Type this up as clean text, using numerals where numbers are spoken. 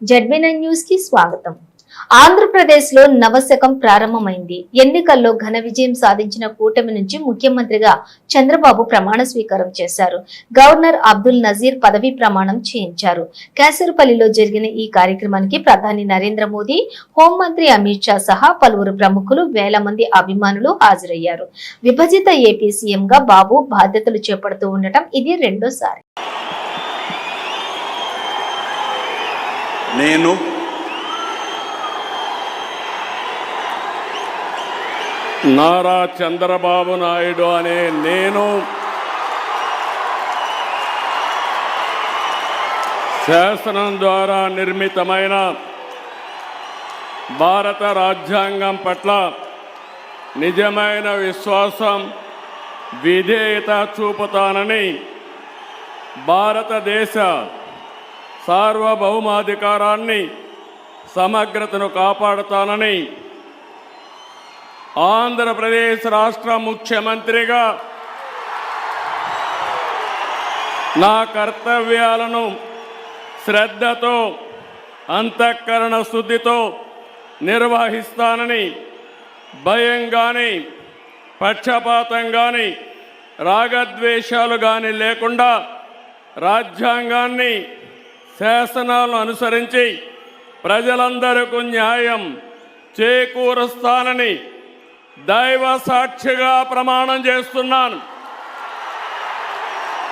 జెడ్బీ9 news కి స్వాగతం. ఆంధ్రప్రదేశ్లో నవశకం ప్రారంభమైంది. ఎన్నికల్లో ఘన విజయం సాధించిన కూటమి నుంచి ముఖ్యమంత్రిగా చంద్రబాబు ప్రమాణ స్వీకారం చేశారు. గవర్నర్ అబ్దుల్ నజీర్ పదవీ ప్రమాణం చేయించారు. కేసరపల్లిలో జరిగిన ఈ కార్యక్రమానికి ప్రధాని నరేంద్ర మోదీ, హోంమంత్రి అమిత్ షా సహా పలువురు ప్రముఖులు, వేల మంది అభిమానులు హాజరయ్యారు. విభజిత ఏపీ సీఎంగా బాబు బాధ్యతలు చేపడుతూ ఉండటం ఇది రెండోసారి. నేను నారా చంద్రబాబు నాయుడు అనే నేను శాసనం ద్వారా నిర్మితమైన భారత రాజ్యాంగం పట్ల నిజమైన విశ్వాసం, విధేయత చూపుతానని, భారతదేశ సార్వభౌమాధికారాన్ని, సమగ్రతను కాపాడుతానని, ఆంధ్రప్రదేశ్ రాష్ట్ర ముఖ్యమంత్రిగా నా కర్తవ్యాలను శ్రద్ధతో, అంతఃకరణ శుద్ధితో నిర్వహిస్తానని, భయం కానీ, పక్షపాతం కానీ, రాగద్వేషాలు కానీ లేకుండా రాజ్యాంగాన్ని, శాసనాలను అనుసరించి ప్రజలందరికీ న్యాయం చేకూరుస్తానని దైవ సాక్షిగా ప్రమాణం చేస్తున్నాను.